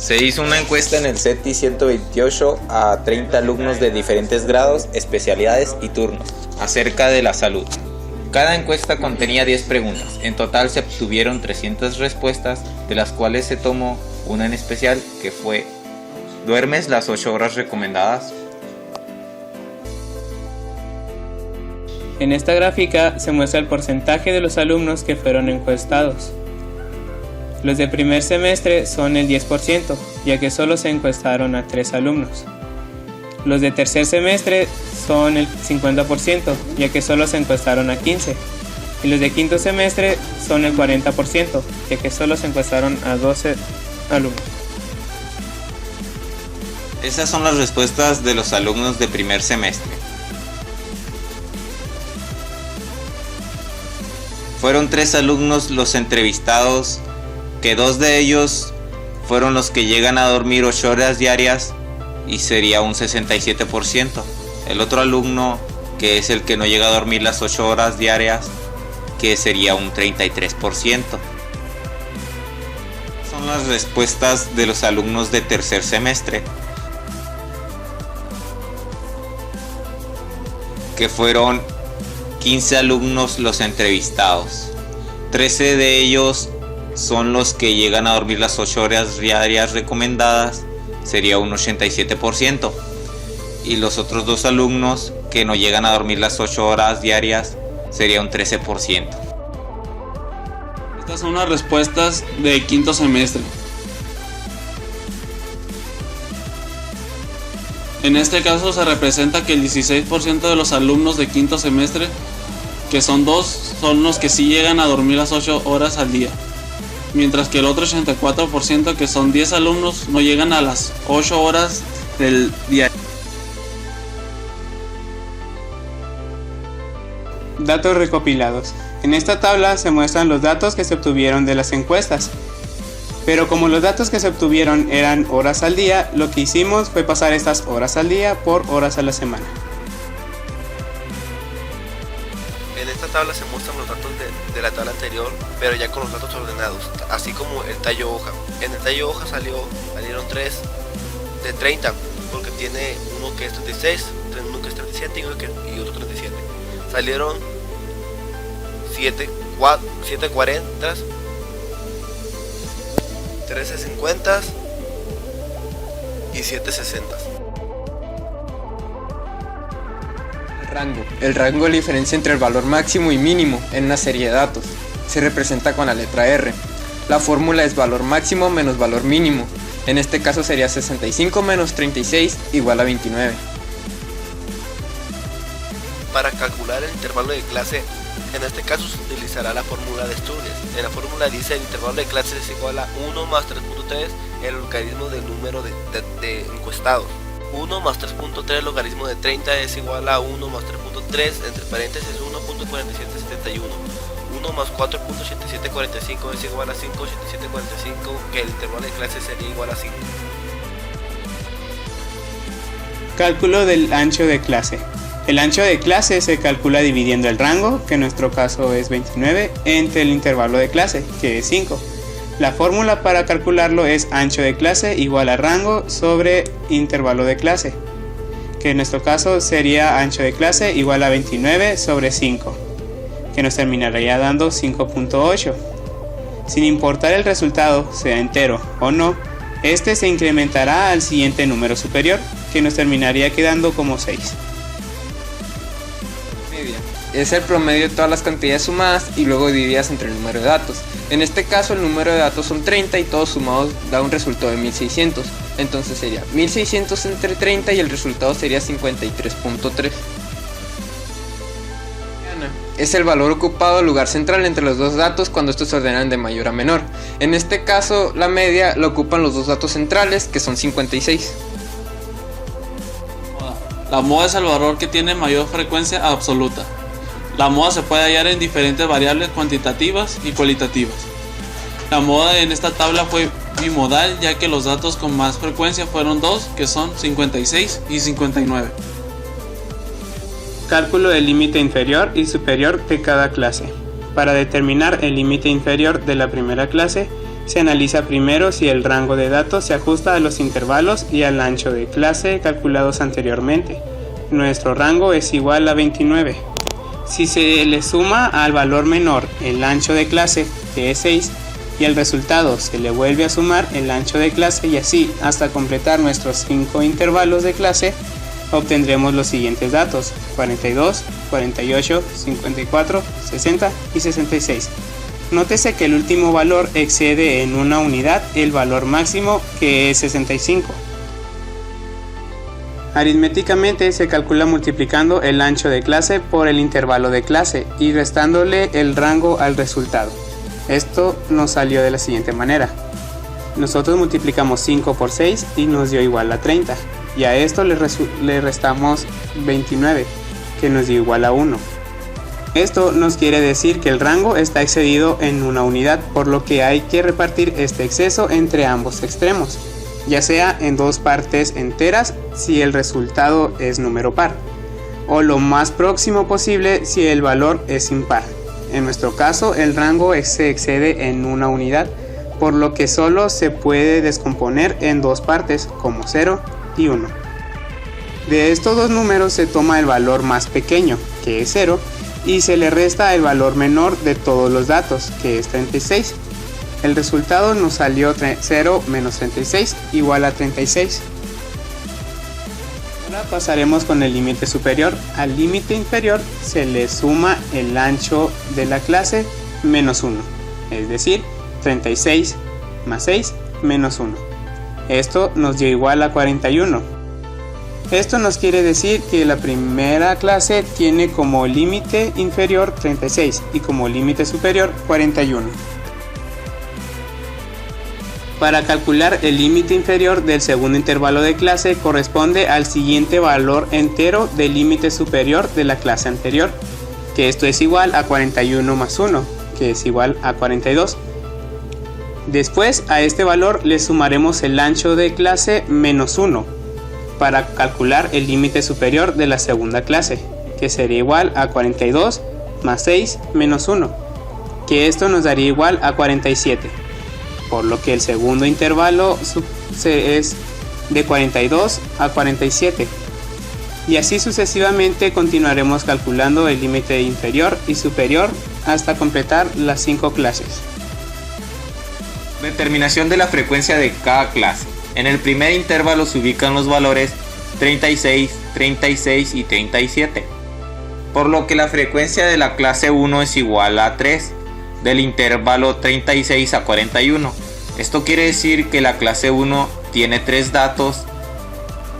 Se hizo una encuesta en el CETI 128 a 30 alumnos de diferentes grados, especialidades y turnos acerca de la salud. Cada encuesta contenía 10 preguntas. En total se obtuvieron 300 respuestas, de las cuales se tomó una en especial que fue: ¿duermes las 8 horas recomendadas? En esta gráfica se muestra el porcentaje de los alumnos que fueron encuestados. Los de primer semestre son el 10%, ya que solo se encuestaron a 3 alumnos. Los de tercer semestre son el 50%, ya que solo se encuestaron a 15. Y los de quinto semestre son el 40%, ya que solo se encuestaron a 12 alumnos. Esas son las respuestas de los alumnos de primer semestre. Fueron 3 alumnos los entrevistados, que 2 de ellos fueron los que llegan a dormir 8 horas diarias y sería un 67%. El otro alumno, que es el que no llega a dormir las 8 horas diarias, que sería un 33%. Son las respuestas de los alumnos de tercer semestre, que fueron 15 alumnos los entrevistados. 13 de ellos son los que llegan a dormir las 8 horas diarias recomendadas, sería un 87%. Y los otros 2 alumnos que no llegan a dormir las 8 horas diarias, sería un 13%. Estas son las respuestas de quinto semestre. En este caso se representa que el 16% de los alumnos de quinto semestre, que son 2, son los que sí llegan a dormir las 8 horas al día. Mientras que el otro 84%, que son 10 alumnos, no llegan a las 8 horas del día. Datos recopilados. En esta tabla se muestran los datos que se obtuvieron de las encuestas. Pero como los datos que se obtuvieron eran horas al día, lo que hicimos fue pasar estas horas al día por horas a la semana. En esta tabla se muestran los datos de la tabla anterior, pero ya con los datos ordenados, así como el tallo hoja. En el tallo hoja salieron 3 de 30, porque tiene uno que es 36, uno que es 37 y otro 37. Salieron 7 40, 13 50 y 7 60. El rango es la diferencia entre el valor máximo y mínimo en una serie de datos. Se representa con la letra R. La fórmula es valor máximo menos valor mínimo. En este caso sería 65 menos 36 igual a 29. Para calcular el intervalo de clase, en este caso se utilizará la fórmula de Sturges. En la fórmula dice el intervalo de clase es igual a 1 más 3.3 el logaritmo del número de encuestados. 1 más 3.3 el logaritmo de 30 es igual a 1 más 3.3 entre paréntesis 1.4771. 1 más 4.8745 es igual a 5.8745, que el intervalo de clase sería igual a 5. Cálculo del ancho de clase. El ancho de clase se calcula dividiendo el rango, que en nuestro caso es 29, entre el intervalo de clase, que es 5. La fórmula para calcularlo es ancho de clase igual a rango sobre intervalo de clase, que en nuestro caso sería ancho de clase igual a 29 sobre 5, que nos terminaría dando 5.8. Sin importar el resultado, sea entero o no, este se incrementará al siguiente número superior, que nos terminaría quedando como 6. Es el promedio de todas las cantidades sumadas y luego divididas entre el número de datos. En este caso el número de datos son 30 y todos sumados da un resultado de 1600. Entonces sería 1600 entre 30 y el resultado sería 53.3. Es el valor ocupado al lugar central entre los dos datos cuando estos se ordenan de mayor a menor. En este caso la media lo ocupan los dos datos centrales, que son 56. La moda es el valor que tiene mayor frecuencia absoluta. La moda se puede hallar en diferentes variables cuantitativas y cualitativas. La moda en esta tabla fue bimodal, ya que los datos con más frecuencia fueron 2, que son 56 y 59. Cálculo del límite inferior y superior de cada clase. Para determinar el límite inferior de la primera clase, Se analiza primero si el rango de datos se ajusta a los intervalos y al ancho de clase calculados anteriormente. Nuestro rango es igual a 29. Si se le suma al valor menor el ancho de clase, que es 6, y al resultado se le vuelve a sumar el ancho de clase y así hasta completar nuestros 5 intervalos de clase, obtendremos los siguientes datos: 42, 48, 54, 60 y 66. Nótese que el último valor excede en una unidad el valor máximo, que es 65. Aritméticamente se calcula multiplicando el ancho de clase por el intervalo de clase y restándole el rango al resultado. Esto nos salió de la siguiente manera. Nosotros multiplicamos 5 por 6 y nos dio igual a 30. Y a esto le restamos 29, que nos dio igual a 1. Esto nos quiere decir que el rango está excedido en una unidad, por lo que hay que repartir este exceso entre ambos extremos, ya sea en dos partes enteras si el resultado es número par, o lo más próximo posible si el valor es impar. En nuestro caso, el rango se excede en una unidad, por lo que solo se puede descomponer en dos partes, como 0 y 1. De estos dos números se toma el valor más pequeño, que es 0, y se le resta el valor menor de todos los datos, que es 36. El resultado nos salió 0 menos 36 igual a 36. Ahora pasaremos con el límite superior. Al límite inferior se le suma el ancho de la clase menos 1, es decir, 36 más 6 menos 1. Esto nos dio igual a 41. Esto nos quiere decir que la primera clase tiene como límite inferior 36 y como límite superior 41. Para calcular el límite inferior del segundo intervalo de clase corresponde al siguiente valor entero del límite superior de la clase anterior, que esto es igual a 41 más 1, que es igual a 42. Después a este valor le sumaremos el ancho de clase menos 1 para calcular el límite superior de la segunda clase, que sería igual a 42 más 6 menos 1, que esto nos daría igual a 47, por lo que el segundo intervalo es de 42 a 47, y así sucesivamente continuaremos calculando el límite inferior y superior hasta completar las 5 clases. Determinación de la frecuencia de cada clase. En el primer intervalo se ubican los valores 36, 36 y 37, por lo que la frecuencia de la clase 1 es igual a 3, del intervalo 36 a 41. Esto quiere decir que la clase 1 tiene 3 datos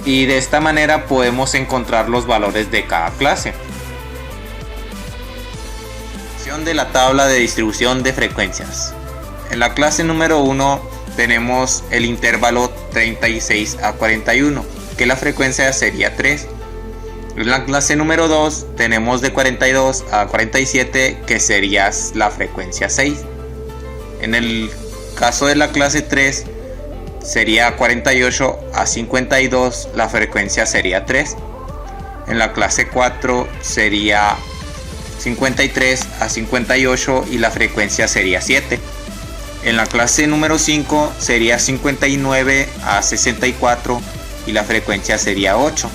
y de esta manera podemos encontrar los valores de cada clase. De la tabla de distribución de frecuencias. En la clase número 1 tenemos el intervalo 36 a 41, que la frecuencia sería 3. En la clase número 2 tenemos de 42 a 47, que sería la frecuencia 6. En el caso de la clase 3 sería 48 a 52, la frecuencia sería 3. En la clase 4 sería 53 a 58 y la frecuencia sería 7. En la clase número 5 sería 59 a 64 y la frecuencia sería 8.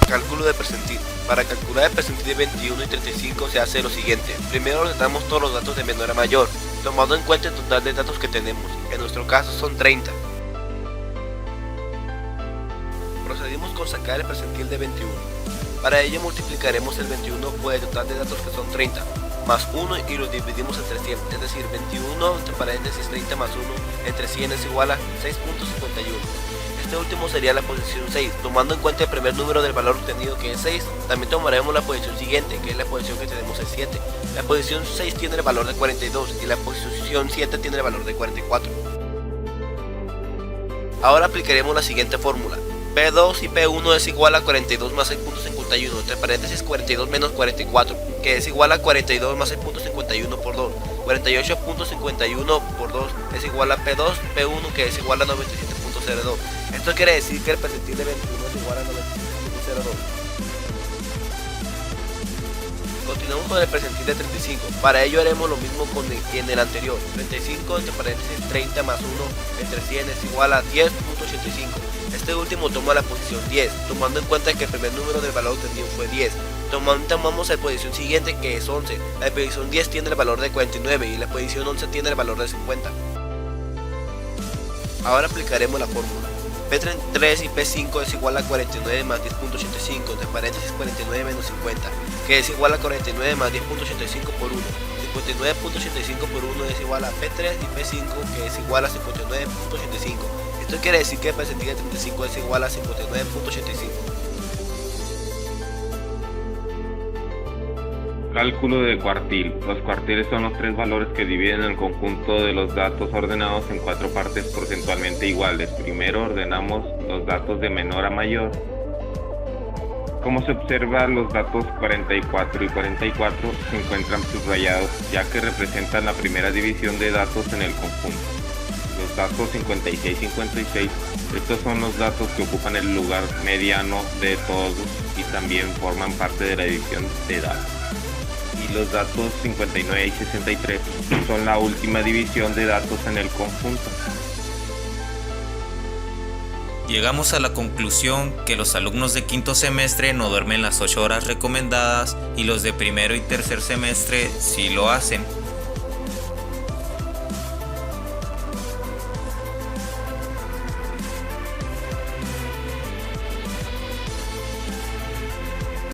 Cálculo de percentil. Para calcular el percentil de 21 y 35 se hace lo siguiente. Primero ordenamos todos los datos de menor a mayor, tomando en cuenta el total de datos que tenemos. En nuestro caso son 30. Procedimos con sacar el percentil de 21. Para ello multiplicaremos el 21 por el total de datos, que son 30, más 1, y lo dividimos entre 100, es decir, 21 entre paréntesis 30 más 1 entre 100 es igual a 6.51. Este último sería la posición 6. Tomando en cuenta el primer número del valor obtenido, que es 6, también tomaremos la posición siguiente, que es la posición que tenemos es 7. La posición 6 tiene el valor de 42 y la posición 7 tiene el valor de 44. Ahora aplicaremos la siguiente fórmula. P2 y P1 es igual a 42 más 6.51, entre paréntesis 42 menos 44, que es igual a 42 más 6.51 por 2. 48.51 por 2 es igual a P2, P1, que es igual a 97.02. Esto quiere decir que el percentil de 21 es igual a 97.02. Continuamos con el percentil de 35. Para ello haremos lo mismo que en el anterior. 35 entre paréntesis 30 más 1 entre 100 es igual a 10.85. Este último toma la posición 10, tomando en cuenta que el primer número del valor obtenido fue 10. Tomamos la posición siguiente, que es 11. La posición 10 tiene el valor de 49 y la posición 11 tiene el valor de 50. Ahora aplicaremos la fórmula. P3 y P5 es igual a 49 más 10.85, entre paréntesis 49 menos 50, que es igual a 49 más 10.85 por 1. 59.85 por 1 es igual a P3 y P5, que es igual a 59.85. Esto quiere decir que el percentil de 35 es igual a 59.85. Cálculo de cuartil. Los cuartiles son los tres valores que dividen el conjunto de los datos ordenados en cuatro partes porcentualmente iguales. Primero ordenamos los datos de menor a mayor. Como se observa, los datos 44 y 44 se encuentran subrayados, ya que representan la primera división de datos en el conjunto. Los datos 56 y 56, estos son los datos que ocupan el lugar mediano de todos y también forman parte de la división de datos. Y los datos 59 y 63 son la última división de datos en el conjunto. Llegamos a la conclusión que los alumnos de quinto semestre no duermen las 8 horas recomendadas y los de primero y tercer semestre sí lo hacen.